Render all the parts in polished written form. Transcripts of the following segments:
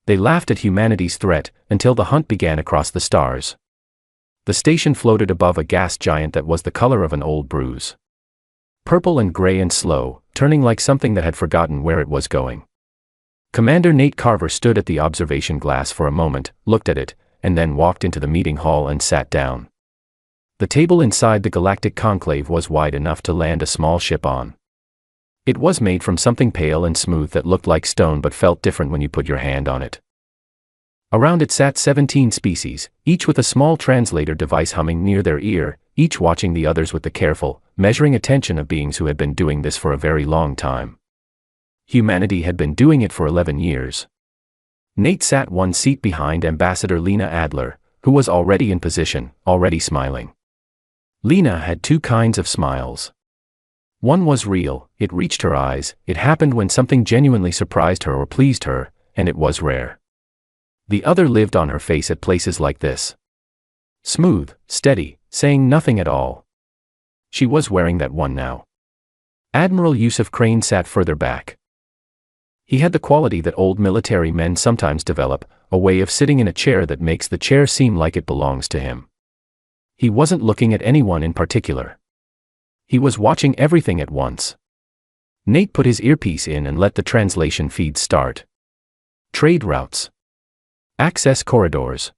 They laughed at humanity's threat, until the hunt began across the stars. The station floated above a gas giant that was the color of an old bruise. Purple and gray and slow, turning like something that had forgotten where it was going. Commander Nate Carver stood at the observation glass for a moment, looked at it, and then walked into the meeting hall and sat down. The table inside the Galactic Conclave was wide enough to land a small ship on. It was made from something pale and smooth that looked like stone but felt different when you put your hand on it. Around it sat 17 species, each with a small translator device humming near their ear, each watching the others with the careful, measuring attention of beings who had been doing this for a very long time. Humanity had been doing it for 11 years. Nate sat one seat behind Ambassador Lena Adler, who was already in position, already smiling. Lena had two kinds of smiles. One was real, it reached her eyes, it happened when something genuinely surprised her or pleased her, and it was rare. The other lived on her face at places like this. Smooth, steady, saying nothing at all. She was wearing that one now. Admiral Yusuf Crane sat further back. He had the quality that old military men sometimes develop, a way of sitting in a chair that makes the chair seem like it belongs to him. He wasn't looking at anyone in particular. He was watching everything at once. Nate put his earpiece in and let the translation feed start. Trade routes. Access corridors.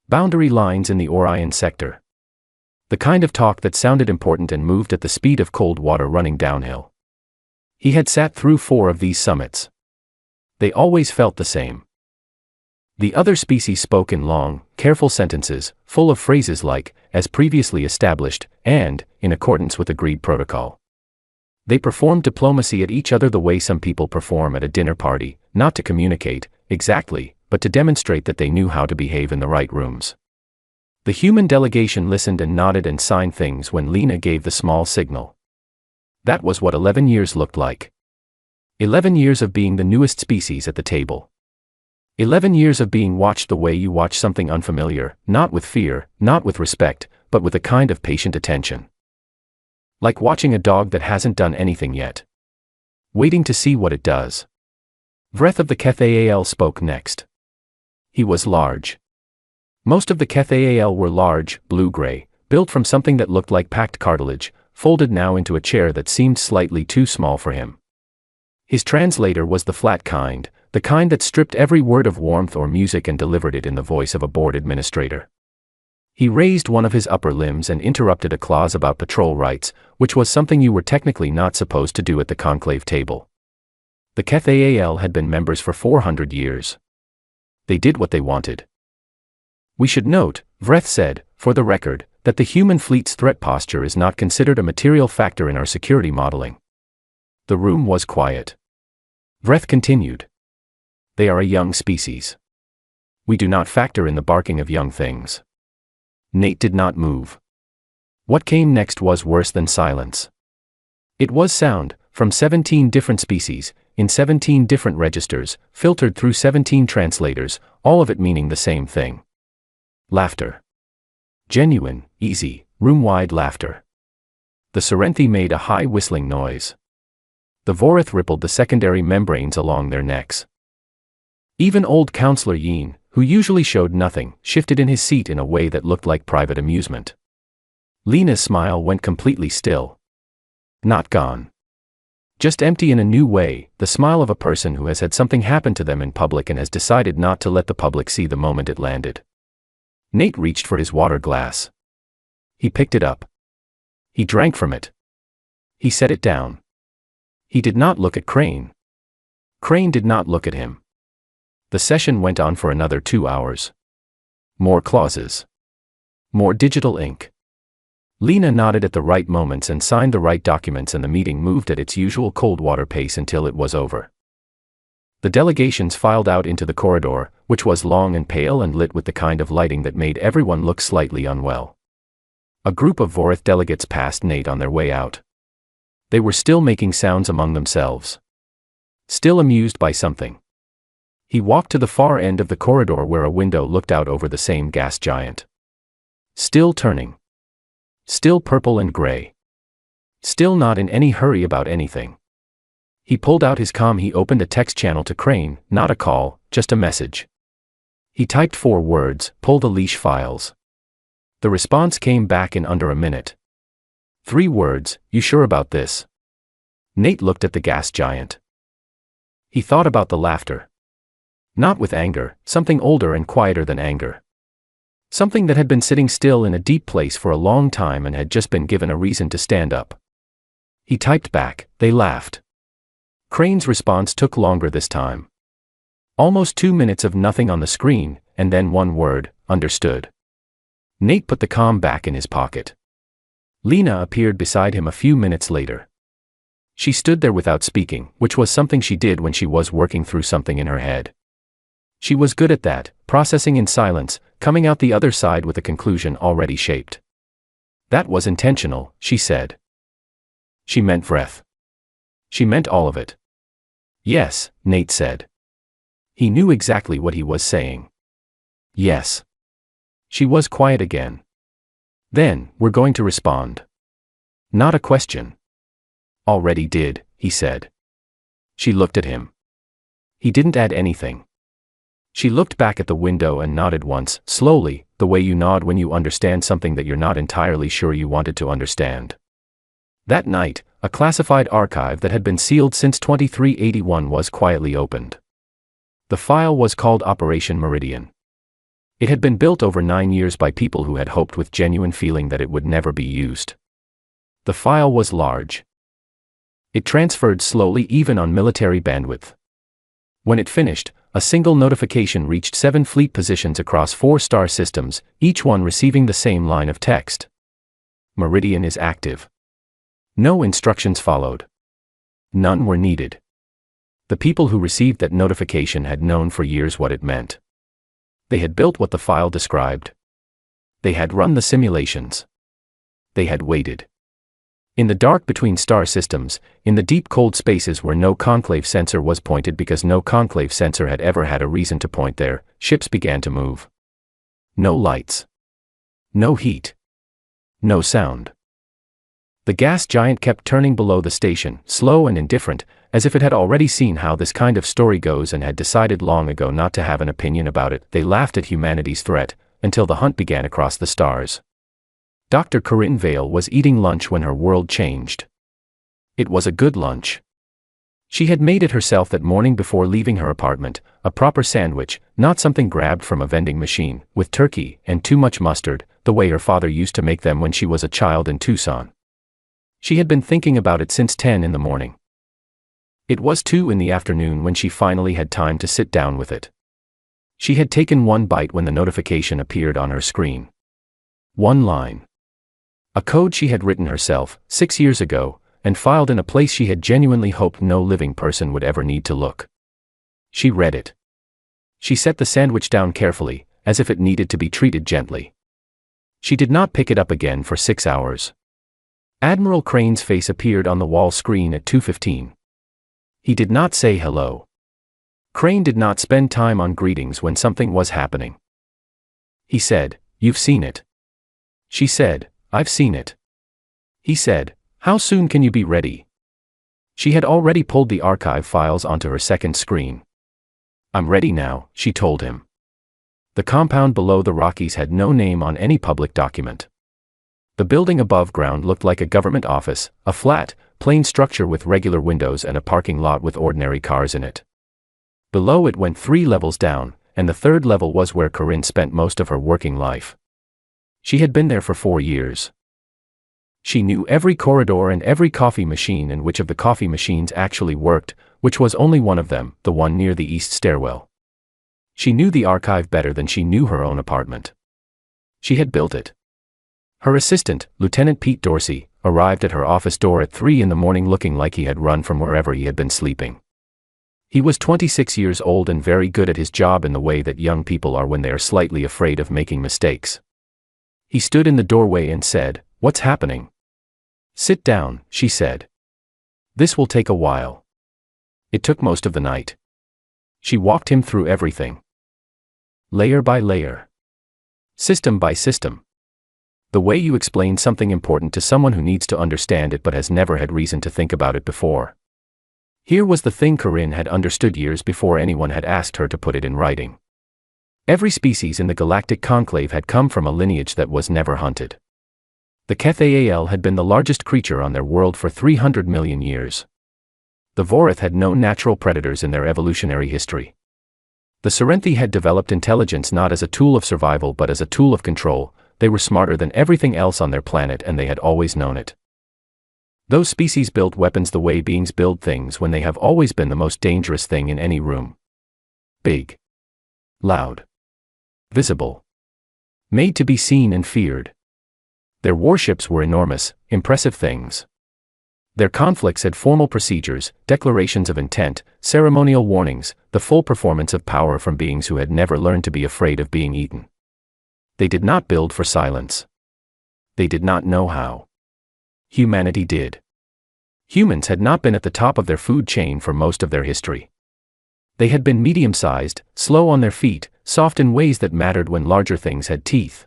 Boundary lines in the Orion sector. The kind of talk that sounded important and moved at the speed of cold water running downhill. He had sat through 4 of these summits. They always felt the same. The other species spoke in long, careful sentences, full of phrases like, as previously established, and, in accordance with agreed protocol. They performed diplomacy at each other the way some people perform at a dinner party, not to communicate, exactly, but to demonstrate that they knew how to behave in the right rooms. The human delegation listened and nodded and signed things when Lena gave the small signal. That was what 11 years looked like. 11 years of being the newest species at the table. 11 years of being watched the way you watch something unfamiliar, not with fear, not with respect, but with a kind of patient attention. Like watching a dog that hasn't done anything yet. Waiting to see what it does. Vreth of the Kethaal spoke next. He was large. Most of the Kethaal were large, blue-gray, built from something that looked like packed cartilage, folded now into a chair that seemed slightly too small for him. His translator was the flat kind, the kind that stripped every word of warmth or music and delivered it in the voice of a bored administrator. He raised one of his upper limbs and interrupted a clause about patrol rights, which was something you were technically not supposed to do at the conclave table. The Kethaal had been members for 400 years. They did what they wanted. We should note, Vreth said, for the record, that the human fleet's threat posture is not considered a material factor in our security modeling. The room was quiet. Vreth continued. They are a young species. We do not factor in the barking of young things. Nate did not move. What came next was worse than silence. It was sound, from 17 different species, in 17 different registers, filtered through 17 translators, all of it meaning the same thing. Laughter. Genuine, easy, room-wide laughter. The Serenthi made a high whistling noise. The Vorith rippled the secondary membranes along their necks. Even old Counselor Yin, who usually showed nothing, shifted in his seat in a way that looked like private amusement. Lena's smile went completely still. Not gone. Just empty in a new way, the smile of a person who has had something happen to them in public and has decided not to let the public see the moment it landed. Nate reached for his water glass. He picked it up. He drank from it. He set it down. He did not look at Crane. Crane did not look at him. The session went on for another 2 hours. More clauses. More digital ink. Lena nodded at the right moments and signed the right documents, and the meeting moved at its usual cold water pace until it was over. The delegations filed out into the corridor, which was long and pale and lit with the kind of lighting that made everyone look slightly unwell. A group of Vorith delegates passed Nate on their way out. They were still making sounds among themselves. Still amused by something. He walked to the far end of the corridor where a window looked out over the same gas giant. Still turning. Still purple and gray. Still not in any hurry about anything. He pulled out his comm. He opened a text channel to Crane, not a call, just a message. He typed 4 words, pull the leash files. The response came back in under a minute. 3 words, you sure about this? Nate looked at the gas giant. He thought about the laughter. Not with anger, something older and quieter than anger. Something that had been sitting still in a deep place for a long time and had just been given a reason to stand up. He typed back, they laughed. Crane's response took longer this time. Almost 2 minutes of nothing on the screen, and then 1 word, understood. Nate put the comm back in his pocket. Lena appeared beside him a few minutes later. She stood there without speaking, which was something she did when she was working through something in her head. She was good at that, processing in silence, coming out the other side with a conclusion already shaped. That was intentional, she said. She meant breath. She meant all of it. Yes, Nate said. He knew exactly what he was saying. Yes. She was quiet again. Then, we're going to respond. Not a question. Already did, he said. She looked at him. He didn't add anything. She looked back at the window and nodded once, slowly, the way you nod when you understand something that you're not entirely sure you wanted to understand. That night, a classified archive that had been sealed since 2381 was quietly opened. The file was called Operation Meridian. It had been built over 9 years by people who had hoped with genuine feeling that it would never be used. The file was large. It transferred slowly even on military bandwidth. When it finished, a single notification reached 7 fleet positions across 4 star systems, each one receiving the same line of text. Meridian is active. No instructions followed. None were needed. The people who received that notification had known for years what it meant. They had built what the file described. They had run the simulations. They had waited. In the dark between star systems, in the deep cold spaces where no conclave sensor was pointed because no conclave sensor had ever had a reason to point there, ships began to move. No lights. No heat. No sound. The gas giant kept turning below the station, slow and indifferent, as if it had already seen how this kind of story goes and had decided long ago not to have an opinion about it. They laughed at humanity's threat, until the hunt began across the stars. Dr. Corinne Vale was eating lunch when her world changed. It was a good lunch. She had made it herself that morning before leaving her apartment, a proper sandwich, not something grabbed from a vending machine, with turkey and too much mustard, the way her father used to make them when she was a child in Tucson. She had been thinking about it since 10 in the morning. It was 2 in the afternoon when she finally had time to sit down with it. She had taken 1 bite when the notification appeared on her screen. 1 line. A code she had written herself, 6 years ago, and filed in a place she had genuinely hoped no living person would ever need to look. She read it. She set the sandwich down carefully, as if it needed to be treated gently. She did not pick it up again for 6 hours. Admiral Crane's face appeared on the wall screen at 2:15. He did not say hello. Crane did not spend time on greetings when something was happening. He said, "You've seen it." She said, "I've seen it." He said, "How soon can you be ready?" She had already pulled the archive files onto her second screen. "I'm ready now," she told him. The compound below the Rockies had no name on any public document. The building above ground looked like a government office, a flat, plain structure with regular windows and a parking lot with ordinary cars in it. Below it went 3 levels down, and the 3rd level was where Corinne spent most of her working life. She had been there for 4 years. She knew every corridor and every coffee machine and which of the coffee machines actually worked, which was only one of them, the one near the east stairwell. She knew the archive better than she knew her own apartment. She had built it. Her assistant, Lieutenant Pete Dorsey, arrived at her office door at 3 in the morning looking like he had run from wherever he had been sleeping. He was 26 years old and very good at his job in the way that young people are when they are slightly afraid of making mistakes. He stood in the doorway and said, "What's happening?" "Sit down," she said. "This will take a while." It took most of the night. She walked him through everything. Layer by layer. System by system. The way you explain something important to someone who needs to understand it but has never had reason to think about it before. Here was the thing Corinne had understood years before anyone had asked her to put it in writing. Every species in the Galactic Conclave had come from a lineage that was never hunted. The Kethaal had been the largest creature on their world for 300 million years. The Vorath had no natural predators in their evolutionary history. The Serenthi had developed intelligence not as a tool of survival but as a tool of control. They were smarter than everything else on their planet and they had always known it. Those species built weapons the way beings build things when they have always been the most dangerous thing in any room. Big. Loud. Visible. Made to be seen and feared. Their warships were enormous, impressive things. Their conflicts had formal procedures, declarations of intent, ceremonial warnings, the full performance of power from beings who had never learned to be afraid of being eaten. They did not build for silence. They did not know how. Humanity did. Humans had not been at the top of their food chain for most of their history. They had been medium-sized, slow on their feet, soft in ways that mattered when larger things had teeth.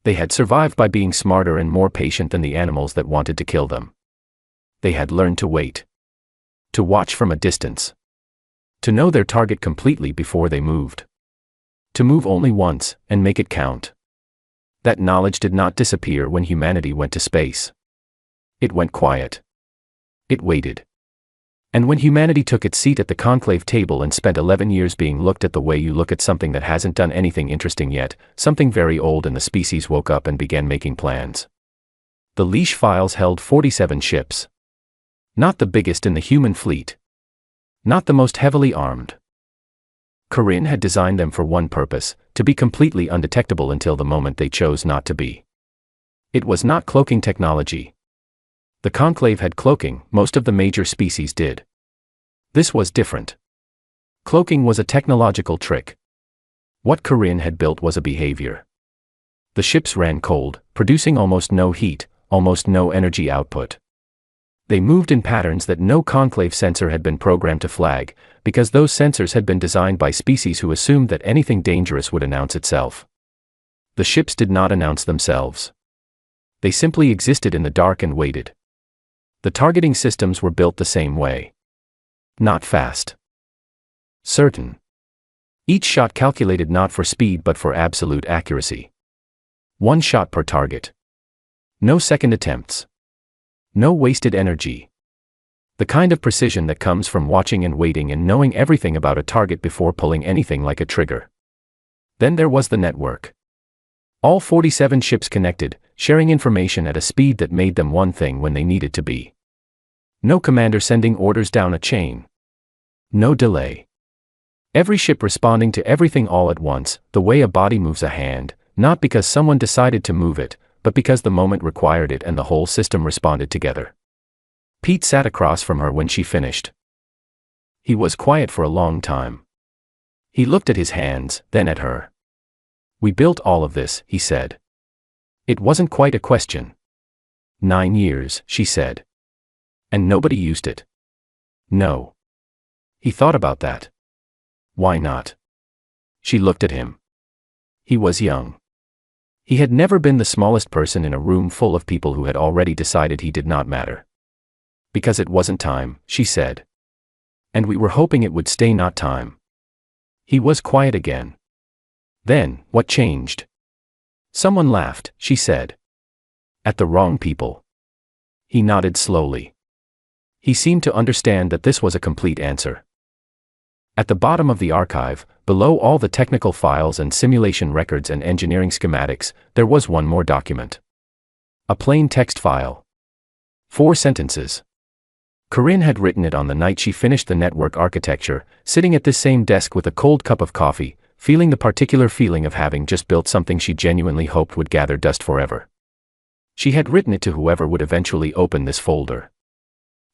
They had survived by being smarter and more patient than the animals that wanted to kill them. They had learned to wait. To watch from a distance. To know their target completely before they moved. To move only once, and make it count. That knowledge did not disappear when humanity went to space. It went quiet. It waited. And when humanity took its seat at the conclave table and spent 11 years being looked at the way you look at something that hasn't done anything interesting yet, something very old, and the species woke up and began making plans. The leash files held 47 ships. Not the biggest in the human fleet. Not the most heavily armed. Corinne had designed them for one purpose, to be completely undetectable until the moment they chose not to be. It was not cloaking technology. The conclave had cloaking, most of the major species did. This was different. Cloaking was a technological trick. What Corinne had built was a behavior. The ships ran cold, producing almost no heat, almost no energy output. They moved in patterns that no conclave sensor had been programmed to flag, because those sensors had been designed by species who assumed that anything dangerous would announce itself. The ships did not announce themselves. They simply existed in the dark and waited. The targeting systems were built the same way. Not fast. Certain. Each shot calculated not for speed but for absolute accuracy. One shot per target. No second attempts. No wasted energy. The kind of precision that comes from watching and waiting and knowing everything about a target before pulling anything like a trigger. Then there was the network. All 47 ships connected, sharing information at a speed that made them one thing when they needed to be. No commander sending orders down a chain. No delay. Every ship responding to everything all at once, the way a body moves a hand, not because someone decided to move it, but because the moment required it and the whole system responded together. Pete sat across from her when she finished. He was quiet for a long time. He looked at his hands, then at her. "We built all of this," he said. It wasn't quite a question. 9 years, she said. And nobody used it. No. He thought about that. Why not? She looked at him. He was young. He had never been the smallest person in a room full of people who had already decided he did not matter. Because it wasn't time, she said. And we were hoping it would stay not time. He was quiet again. Then, what changed? Someone laughed, she said. At the wrong people. He nodded slowly. He seemed to understand that this was a complete answer. At the bottom of the archive, below all the technical files and simulation records and engineering schematics, there was one more document. A plain text file. 4 sentences. Corinne had written it on the night she finished the network architecture, sitting at this same desk with a cold cup of coffee, feeling the particular feeling of having just built something she genuinely hoped would gather dust forever. She had written it to whoever would eventually open this folder.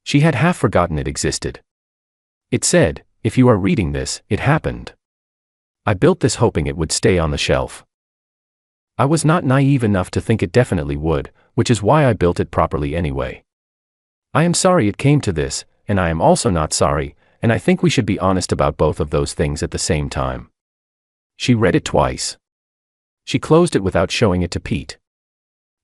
She had half forgotten it existed. It said, "If you are reading this, it happened. I built this hoping it would stay on the shelf. I was not naive enough to think it definitely would, which is why I built it properly anyway. I am sorry it came to this, and I am also not sorry, and I think we should be honest about both of those things at the same time." She read it twice. She closed it without showing it to Pete.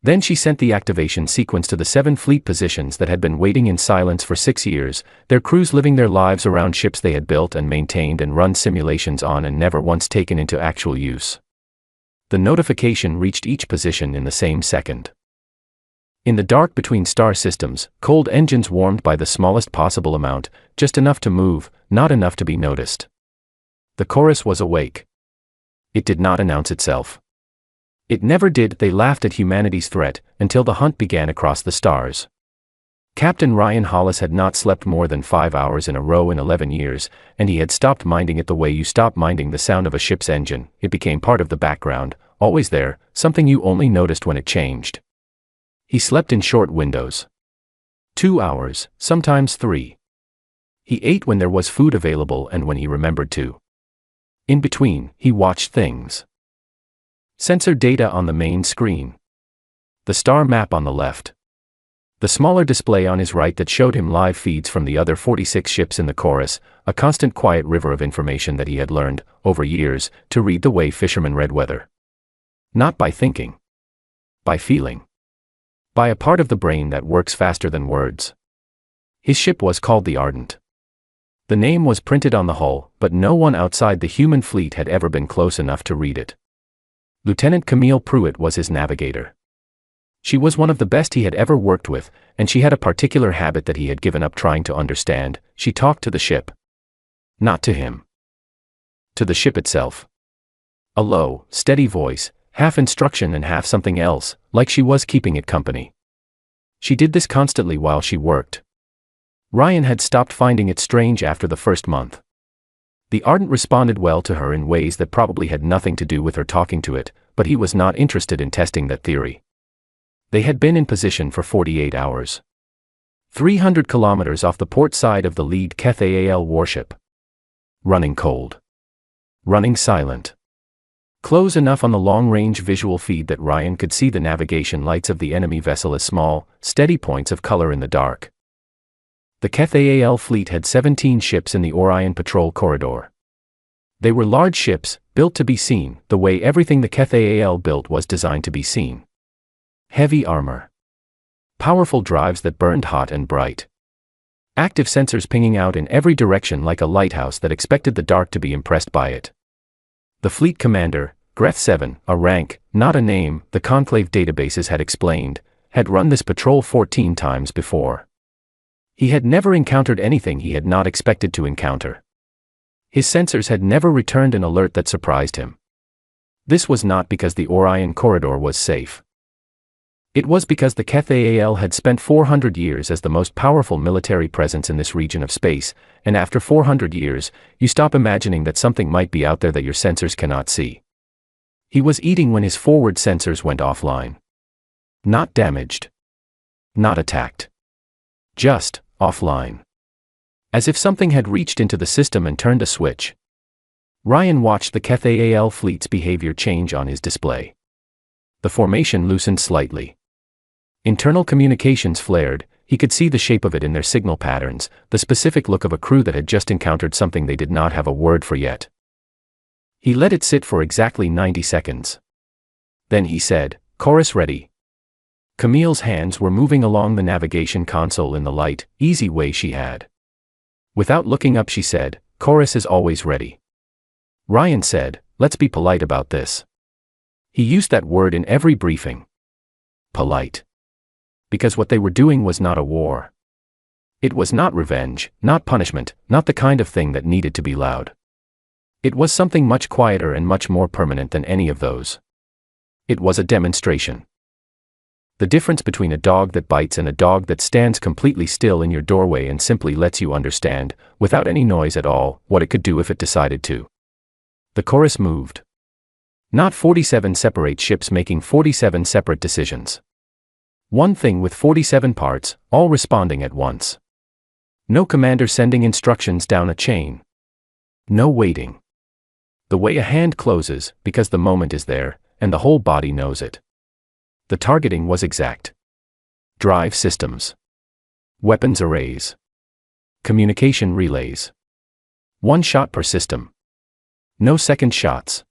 Then she sent the activation sequence to the 7 fleet positions that had been waiting in silence for 6 years, their crews living their lives around ships they had built and maintained and run simulations on and never once taken into actual use. The notification reached each position in the same second. In the dark between star systems, cold engines warmed by the smallest possible amount, just enough to move, not enough to be noticed. The chorus was awake. It did not announce itself. It never did. They laughed at humanity's threat, until the hunt began across the stars. Captain Ryan Hollis had not slept more than 5 hours in a row in 11 years, and he had stopped minding it the way you stop minding the sound of a ship's engine. It became part of the background, always there, something you only noticed when it changed. He slept in short windows. 2 hours, sometimes 3. He ate when there was food available and when he remembered to. In between, he watched things. Sensor data on the main screen. The star map on the left. The smaller display on his right that showed him live feeds from the other 46 ships in the chorus, a constant quiet river of information that he had learned, over years, to read the way fishermen read weather. Not by thinking. By feeling. By a part of the brain that works faster than words. His ship was called the Ardent. The name was printed on the hull, but no one outside the human fleet had ever been close enough to read it. Lieutenant Camille Pruitt was his navigator. She was one of the best he had ever worked with, and she had a particular habit that he had given up trying to understand. She talked to the ship. Not to him. To the ship itself. A low, steady voice, half instruction and half something else, like she was keeping it company. She did this constantly while she worked. Ryan had stopped finding it strange after the first month. The Ardent responded well to her in ways that probably had nothing to do with her talking to it, but he was not interested in testing that theory. They had been in position for 48 hours. 300 kilometers off the port side of the lead Cathaal warship. Running cold. Running silent. Close enough on the long-range visual feed that Ryan could see the navigation lights of the enemy vessel as small, steady points of color in the dark. The Cathaal fleet had 17 ships in the Orion Patrol Corridor. They were large ships, built to be seen, the way everything the Cathaal built was designed to be seen. Heavy armor. Powerful drives that burned hot and bright. Active sensors pinging out in every direction like a lighthouse that expected the dark to be impressed by it. The fleet commander, Greth 7, a rank, not a name, the Conclave databases had explained, had run this patrol 14 times before. He had never encountered anything he had not expected to encounter. His sensors had never returned an alert that surprised him. This was not because the Orion corridor was safe. It was because the Cathaal had spent 400 years as the most powerful military presence in this region of space, and after 400 years, you stop imagining that something might be out there that your sensors cannot see. He was eating when his forward sensors went offline. Not damaged. Not attacked. Just offline. As if something had reached into the system and turned a switch. Ryan watched the Cathaal fleet's behavior change on his display. The formation loosened slightly. Internal communications flared. He could see the shape of it in their signal patterns, the specific look of a crew that had just encountered something they did not have a word for yet. He let it sit for exactly 90 seconds. Then he said, "Chorus ready." Camille's hands were moving along the navigation console in the light, easy way she had. Without looking up she said, "Chorus is always ready." Ryan said, "Let's be polite about this." He used that word in every briefing. Polite. Because what they were doing was not a war. It was not revenge, not punishment, not the kind of thing that needed to be loud. It was something much quieter and much more permanent than any of those. It was a demonstration. The difference between a dog that bites and a dog that stands completely still in your doorway and simply lets you understand, without any noise at all, what it could do if it decided to. The chorus moved. Not 47 separate ships making 47 separate decisions. One thing with 47 parts, all responding at once. No commander sending instructions down a chain. No waiting. The way a hand closes, because the moment is there, and the whole body knows it. The targeting was exact. Drive systems. Weapons arrays. Communication relays. 1 shot per system. No second shots.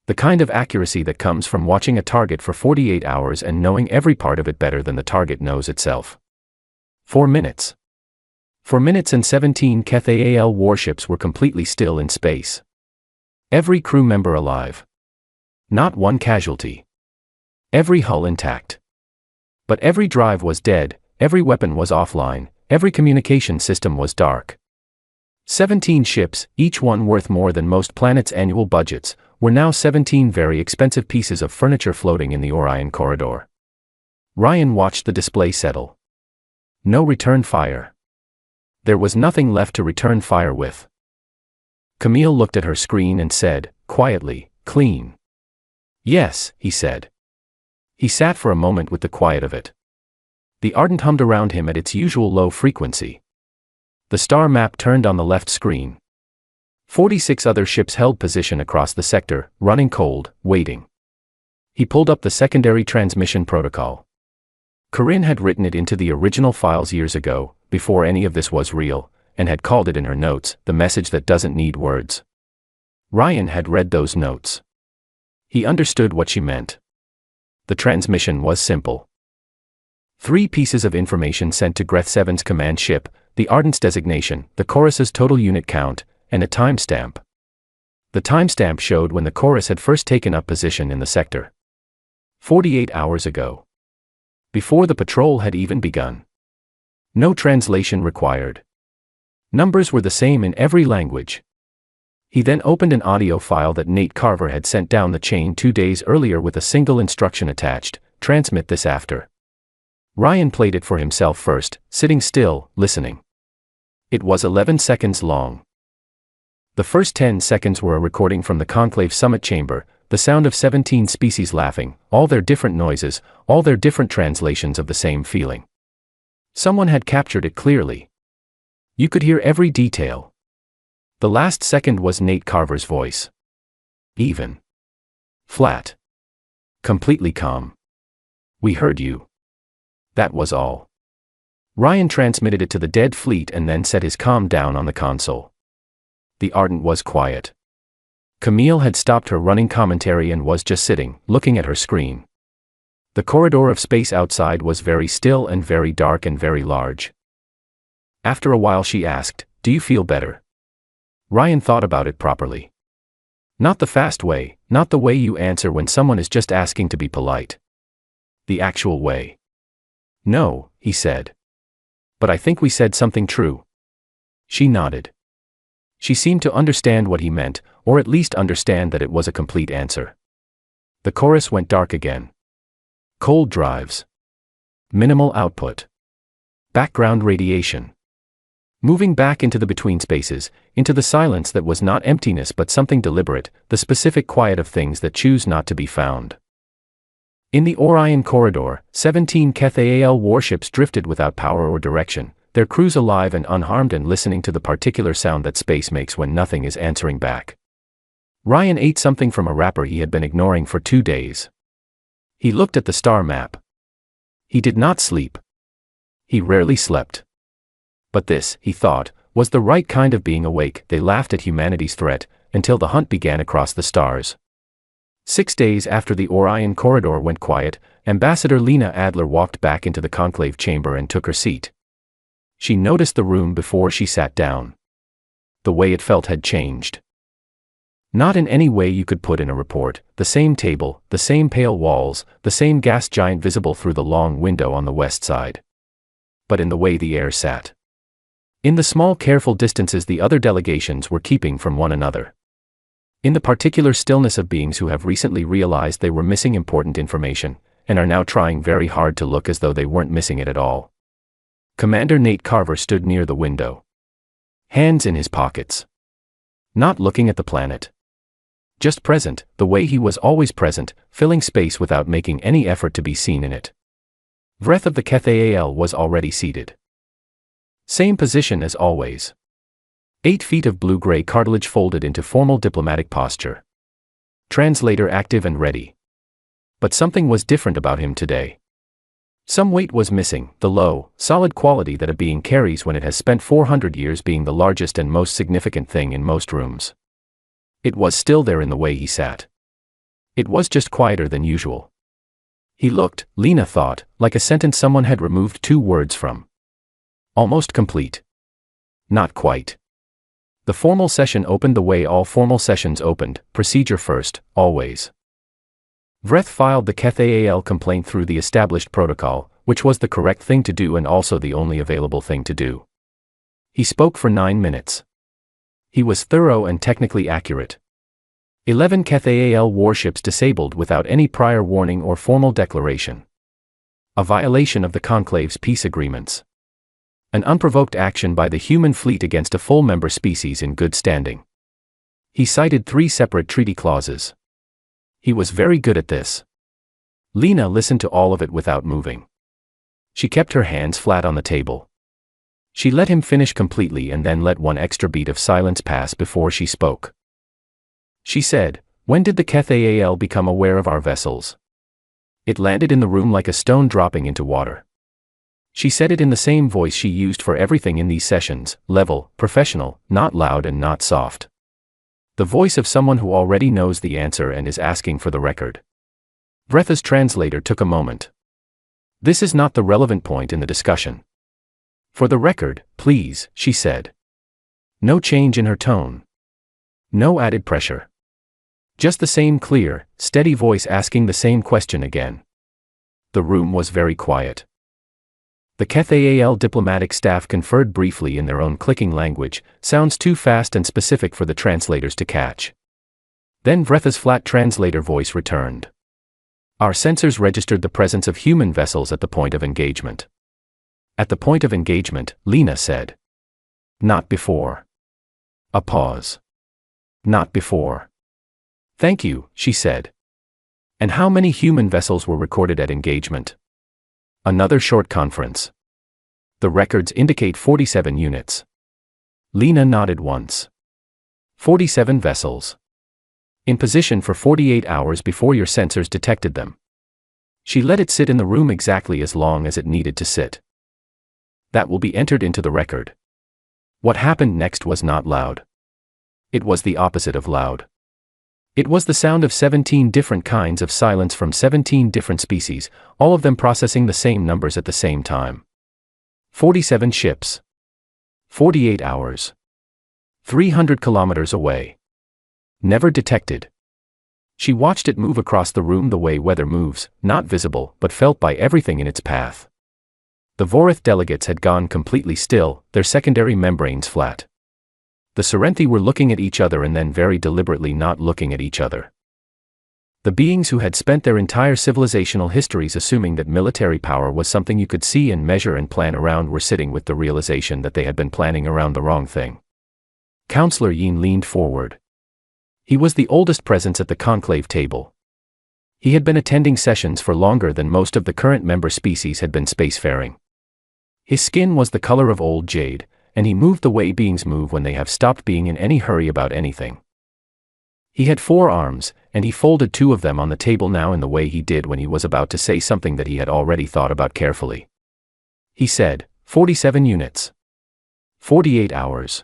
The kind of accuracy that comes from watching a target for 48 hours and knowing every part of it better than the target knows itself. 4 minutes. 4 minutes and 17 HFY warships were completely still in space. Every crew member alive. Not one casualty. Every hull intact. But every drive was dead, every weapon was offline, every communication system was dark. 17 ships, each one worth more than most planets' annual budgets, were now 17 very expensive pieces of furniture floating in the Orion corridor. Ryan watched the display settle. No return fire. There was nothing left to return fire with. Camille looked at her screen and said, quietly, clean. Yes, he said. He sat for a moment with the quiet of it. The Ardent hummed around him at its usual low frequency. The star map turned on the left screen. 46 other ships held position across the sector, running cold, waiting. He pulled up the secondary transmission protocol. Corinne had written it into the original files years ago, before any of this was real, and had called it in her notes, the message that doesn't need words. Ryan had read those notes. He understood what she meant. The transmission was simple. 3 pieces of information sent to Greth 7's command ship, the Ardent's designation, the Chorus's total unit count, and a timestamp. The timestamp showed when the Chorus had first taken up position in the sector. 48 hours ago. Before the patrol had even begun. No translation required. Numbers were the same in every language. He then opened an audio file that Nate Carver had sent down the chain 2 days earlier with a single instruction attached: transmit this after. Ryan played it for himself first, sitting still, listening. It was 11 seconds long. The first 10 seconds were a recording from the Conclave Summit Chamber, the sound of 17 species laughing, all their different noises, all their different translations of the same feeling. Someone had captured it clearly. You could hear every detail. The last second was Nate Carver's voice. Even. Flat. Completely calm. We heard you. That was all. Ryan transmitted it to the dead fleet and then set his comm down on the console. The Ardent was quiet. Camille had stopped her running commentary and was just sitting, looking at her screen. The corridor of space outside was very still and very dark and very large. After a while she asked, "Do you feel better?" Ryan thought about it properly. Not the fast way, not the way you answer when someone is just asking to be polite. The actual way. "No," he said. "But I think we said something true." She nodded. She seemed to understand what he meant, or at least understand that it was a complete answer. The Chorus went dark again. Cold drives. Minimal output. Background radiation. Moving back into the between spaces, into the silence that was not emptiness but something deliberate, the specific quiet of things that choose not to be found. In the Orion corridor, 17 HFY warships drifted without power or direction, their crews alive and unharmed and listening to the particular sound that space makes when nothing is answering back. Ryan ate something from a wrapper he had been ignoring for 2 days. He looked at the star map. He did not sleep. He rarely slept. But this, he thought, was the right kind of being awake. They laughed at humanity's threat, until the hunt began across the stars. 6 days after the Orion corridor went quiet, Ambassador Lena Adler walked back into the conclave chamber and took her seat. She noticed the room before she sat down. The way it felt had changed. Not in any way you could put in a report: the same table, the same pale walls, the same gas giant visible through the long window on the west side. But in the way the air sat. In the small careful distances the other delegations were keeping from one another. In the particular stillness of beings who have recently realized they were missing important information, and are now trying very hard to look as though they weren't missing it at all. Commander Nate Carver stood near the window. Hands in his pockets. Not looking at the planet. Just present, the way he was always present, filling space without making any effort to be seen in it. Vreth of the HFY was already seated. Same position as always. 8 feet of blue-gray cartilage folded into formal diplomatic posture. Translator active and ready. But something was different about him today. Some weight was missing, the low, solid quality that a being carries when it has spent 400 years being the largest and most significant thing in most rooms. It was still there in the way he sat. It was just quieter than usual. He looked, Lena thought, like a sentence someone had removed 2 words from. Almost complete. Not quite. The formal session opened the way all formal sessions opened, procedure first, always. Vreth filed the KTHAL complaint through the established protocol, which was the correct thing to do and also the only available thing to do. He spoke for 9 minutes. He was thorough and technically accurate. 11 KTHAL warships disabled without any prior warning or formal declaration. A violation of the Conclave's peace agreements. An unprovoked action by the human fleet against a full member species in good standing. He cited 3 separate treaty clauses. He was very good at this. Lena listened to all of it without moving. She kept her hands flat on the table. She let him finish completely and then let 1 extra beat of silence pass before she spoke. She said, "When did the KTHAL become aware of our vessels?" It landed in the room like a stone dropping into water. She said it in the same voice she used for everything in these sessions, level, professional, not loud and not soft. The voice of someone who already knows the answer and is asking for the record. Vreth's translator took a moment. "This is not the relevant point in the discussion. For the record, please," she said. No change in her tone. No added pressure. Just the same clear, steady voice asking the same question again. The room was very quiet. The KTHAL diplomatic staff conferred briefly in their own clicking language, sounds too fast and specific for the translators to catch. Then Vreth's flat translator voice returned. "Our sensors registered the presence of human vessels at the point of engagement." "At the point of engagement," Lena said. "Not before." A pause. "Not before." "Thank you," she said. "And how many human vessels were recorded at engagement?" Another short conference. "The records indicate 47 units." Lena nodded once. 47 vessels. In position for 48 hours before your sensors detected them. She let it sit in the room exactly as long as it needed to sit. That will be entered into the record. What happened next was not loud. It was the opposite of loud. It was the sound of 17 different kinds of silence from 17 different species, all of them processing the same numbers at the same time. 47 ships. 48 hours. 300 kilometers away. Never detected. She watched it move across the room the way weather moves, not visible, but felt by everything in its path. The Vorith delegates had gone completely still, their secondary membranes flat. The Serenthi were looking at each other and then very deliberately not looking at each other. The beings who had spent their entire civilizational histories assuming that military power was something you could see and measure and plan around were sitting with the realization that they had been planning around the wrong thing. Counselor Yin leaned forward. He was the oldest presence at the conclave table. He had been attending sessions for longer than most of the current member species had been spacefaring. His skin was the color of old jade, and he moved the way beings move when they have stopped being in any hurry about anything. He had 4 arms, and he folded 2 of them on the table now in the way he did when he was about to say something that he had already thought about carefully. He said, 47 units. 48 hours.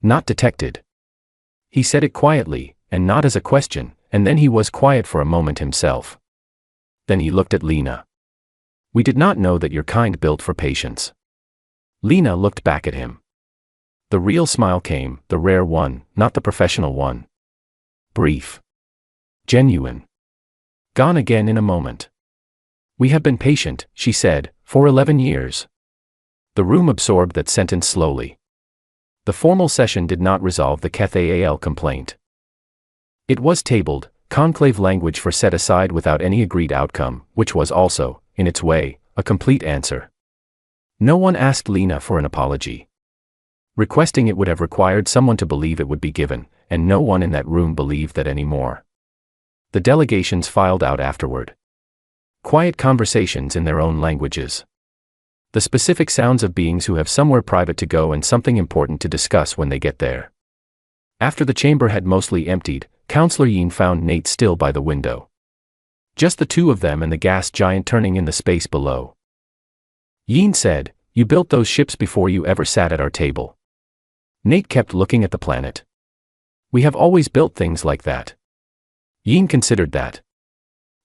Not detected. He said it quietly, and not as a question, and then he was quiet for a moment himself. Then he looked at Lena. "We did not know that your kind built for patience." Lena looked back at him. The real smile came, the rare one, not the professional one. Brief. Genuine. Gone again in a moment. "We have been patient," she said, "for 11 years. The room absorbed that sentence slowly. The formal session did not resolve the KTHAL complaint. It was tabled, conclave language for set aside without any agreed outcome, which was also, in its way, a complete answer. No one asked Lena for an apology. Requesting it would have required someone to believe it would be given, and no one in that room believed that anymore. The delegations filed out afterward. Quiet conversations in their own languages. The specific sounds of beings who have somewhere private to go and something important to discuss when they get there. After the chamber had mostly emptied, Counselor Yin found Nate still by the window. Just the 2 of them and the gas giant turning in the space below. Yin said, "You built those ships before you ever sat at our table." Nate kept looking at the planet. "We have always built things like that." Yin considered that.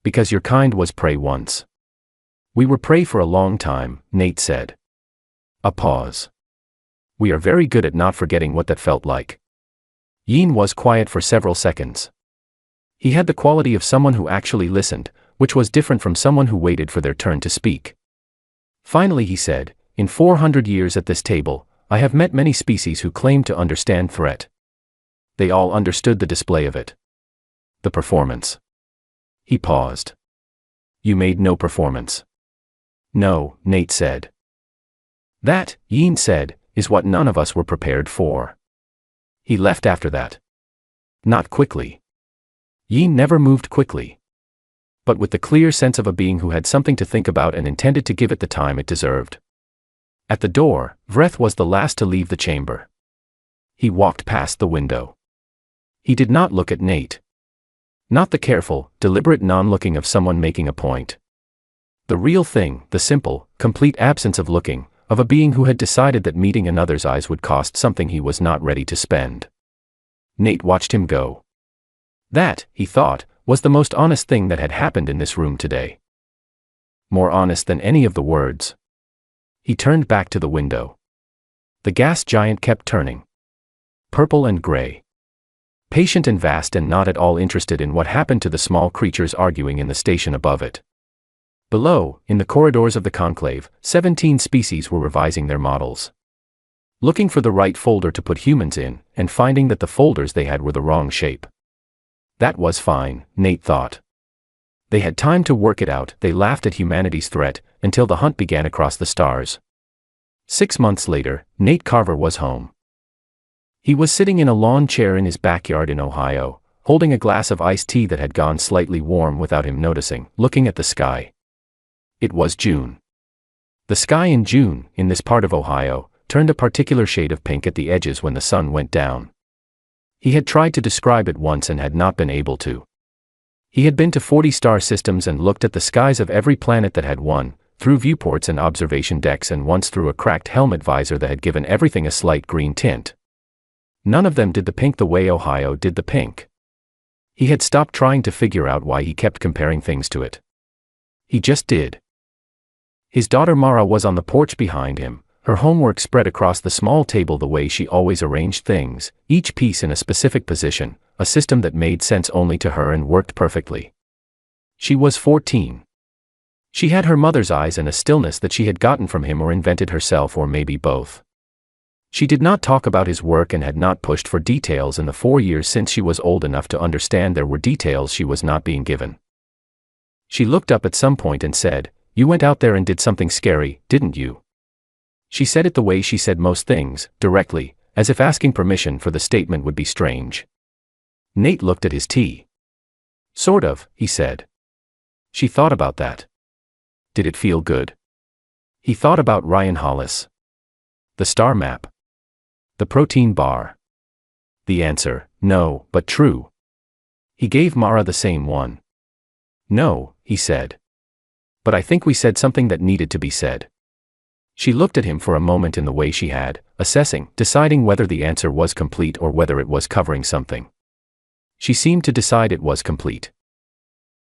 Because your kind was prey once. We were prey for a long time, Nate said. A pause. We are very good at not forgetting what that felt like. Yin was quiet for several seconds. He had the quality of someone who actually listened, which was different from someone who waited for their turn to speak. Finally he said, in 400 years at this table, I have met many species who claimed to understand threat. They all understood the display of it. The performance. He paused. You made no performance. No, Nate said. That, Yin said, is what none of us were prepared for. He left after that. Not quickly. Yin never moved quickly. But with the clear sense of a being who had something to think about and intended to give it the time it deserved. At the door, Vreth was the last to leave the chamber. He walked past the window. He did not look at Nate. Not the careful, deliberate non-looking of someone making a point. The real thing, the simple, complete absence of looking, of a being who had decided that meeting another's eyes would cost something he was not ready to spend. Nate watched him go. That, he thought, was the most honest thing that had happened in this room today. More honest than any of the words. He turned back to the window. The gas giant kept turning. Purple and gray. Patient and vast and not at all interested in what happened to the small creatures arguing in the station above it. Below, in the corridors of the conclave, 17 species were revising their models. Looking for the right folder to put humans in, and finding that the folders they had were the wrong shape. That was fine, Nate thought. They had time to work it out. They laughed at humanity's threat, until the hunt began across the stars. 6 months later, Nate Carver was home. He was sitting in a lawn chair in his backyard in Ohio, holding a glass of iced tea that had gone slightly warm without him noticing, looking at the sky. It was June. The sky in June, in this part of Ohio, turned a particular shade of pink at the edges when the sun went down. He had tried to describe it once and had not been able to. He had been to 40 star systems and looked at the skies of every planet that had one, through viewports and observation decks and once through a cracked helmet visor that had given everything a slight green tint. None of them did the pink the way Ohio did the pink. He had stopped trying to figure out why he kept comparing things to it. He just did. His daughter Mara was on the porch behind him, her homework spread across the small table the way she always arranged things, each piece in a specific position, a system that made sense only to her and worked perfectly. She was 14. She had her mother's eyes and a stillness that she had gotten from him or invented herself or maybe both. She did not talk about his work and had not pushed for details in the 4 years since she was old enough to understand there were details she was not being given. She looked up at some point and said, "You went out there and did something scary, didn't you?" She said it the way she said most things, directly, as if asking permission for the statement would be strange. Nate looked at his tea. "Sort of," he said. She thought about that. Did it feel good? He thought about Ryan Hollis. The star map. The protein bar. The answer, no, but true. He gave Mara the same one. "No," he said. "But I think we said something that needed to be said." She looked at him for a moment in the way she had, assessing, deciding whether the answer was complete or whether it was covering something. She seemed to decide it was complete.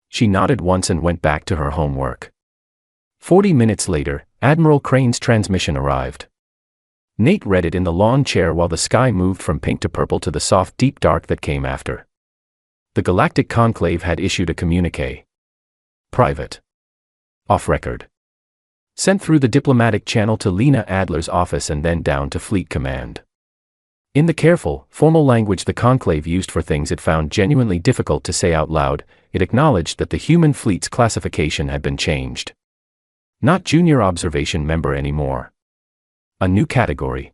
She nodded once and went back to her homework. 40 minutes later, Admiral Crane's transmission arrived. Nate read it in the lawn chair while the sky moved from pink to purple to the soft deep dark that came after. The Galactic Conclave had issued a communique. Private. Off record. Sent through the diplomatic channel to Lena Adler's office and then down to Fleet Command. In the careful, formal language the Conclave used for things it found genuinely difficult to say out loud, it acknowledged that the human fleet's classification had been changed. Not junior observation member anymore. A new category.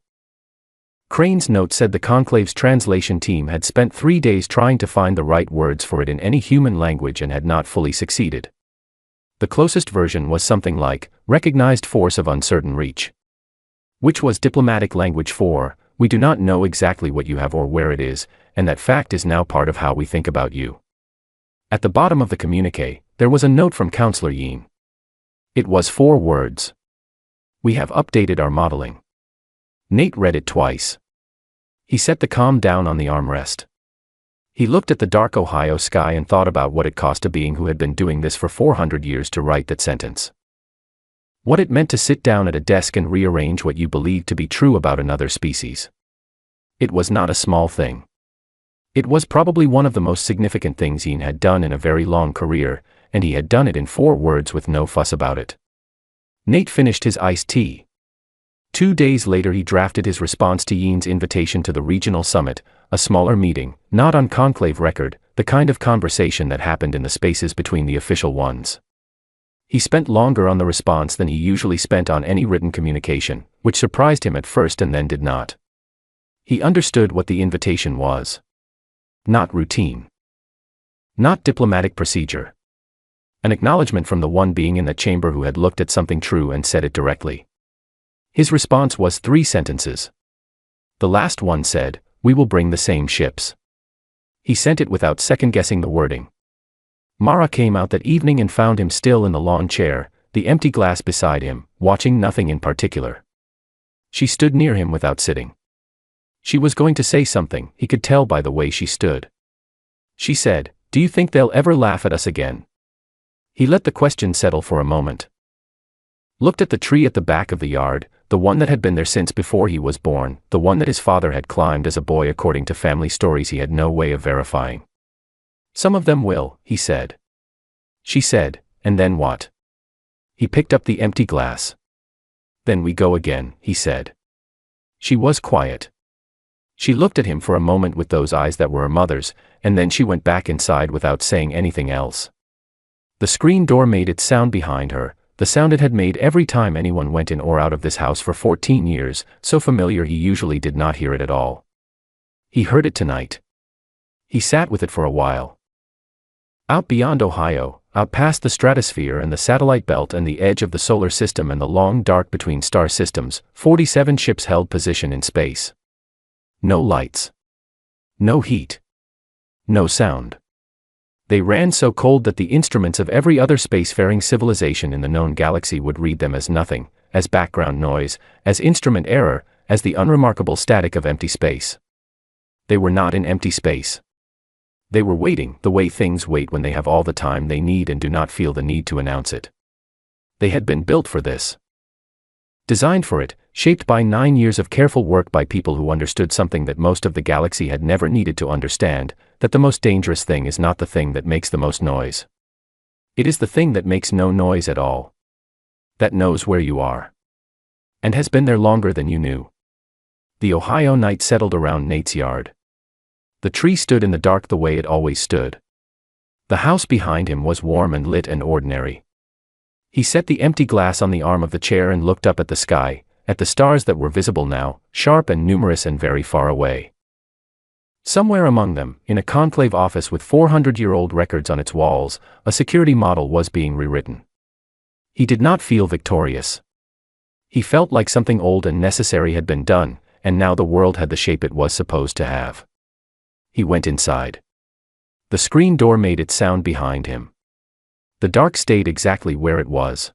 Crane's note said the Conclave's translation team had spent 3 days trying to find the right words for it in any human language and had not fully succeeded. The closest version was something like, recognized force of uncertain reach. Which was diplomatic language for, we do not know exactly what you have or where it is, and that fact is now part of how we think about you. At the bottom of the communique, there was a note from Counselor Yin. It was 4 words. We have updated our modeling. Nate read it twice. He set the comm down on the armrest. He looked at the dark Ohio sky and thought about what it cost a being who had been doing this for 400 years to write that sentence. What it meant to sit down at a desk and rearrange what you believed to be true about another species. It was not a small thing. It was probably one of the most significant things Ian had done in a very long career, and he had done it in 4 words with no fuss about it. Nate finished his iced tea. 2 days later he drafted his response to Ian's invitation to the regional summit, a smaller meeting, not on conclave record, the kind of conversation that happened in the spaces between the official ones. He spent longer on the response than he usually spent on any written communication, which surprised him at first and then did not. He understood what the invitation was. Not routine. Not diplomatic procedure. An acknowledgement from the one being in the chamber who had looked at something true and said it directly. His response was 3 sentences. The last one said, "We will bring the same ships." He sent it without second-guessing the wording. Mara came out that evening and found him still in the lawn chair, the empty glass beside him, watching nothing in particular. She stood near him without sitting. She was going to say something, he could tell by the way she stood. She said, "Do you think they'll ever laugh at us again?" He let the question settle for a moment. Looked at the tree at the back of the yard, the one that had been there since before he was born, the one that his father had climbed as a boy according to family stories he had no way of verifying. "Some of them will," he said. She said, "And then what?" He picked up the empty glass. "Then we go again," he said. She was quiet. She looked at him for a moment with those eyes that were her mother's, and then she went back inside without saying anything else. The screen door made its sound behind her, the sound it had made every time anyone went in or out of this house for 14 years, so familiar he usually did not hear it at all. He heard it tonight. He sat with it for a while. Out beyond Ohio, out past the stratosphere and the satellite belt and the edge of the solar system and the long dark between star systems, 47 ships held position in space. No lights. No heat. No sound. They ran so cold that the instruments of every other spacefaring civilization in the known galaxy would read them as nothing, as background noise, as instrument error, as the unremarkable static of empty space. They were not in empty space. They were waiting, the way things wait when they have all the time they need and do not feel the need to announce it. They had been built for this. Designed for it, shaped by 9 years of careful work by people who understood something that most of the galaxy had never needed to understand, that the most dangerous thing is not the thing that makes the most noise. It is the thing that makes no noise at all. That knows where you are. And has been there longer than you knew. The Ohio night settled around Nate's yard. The tree stood in the dark the way it always stood. The house behind him was warm and lit and ordinary. He set the empty glass on the arm of the chair and looked up at the sky, at the stars that were visible now, sharp and numerous and very far away. Somewhere among them, in a conclave office with 400-year-old records on its walls, a security model was being rewritten. He did not feel victorious. He felt like something old and necessary had been done, and now the world had the shape it was supposed to have. He went inside. The screen door made its sound behind him. The dark stayed exactly where it was.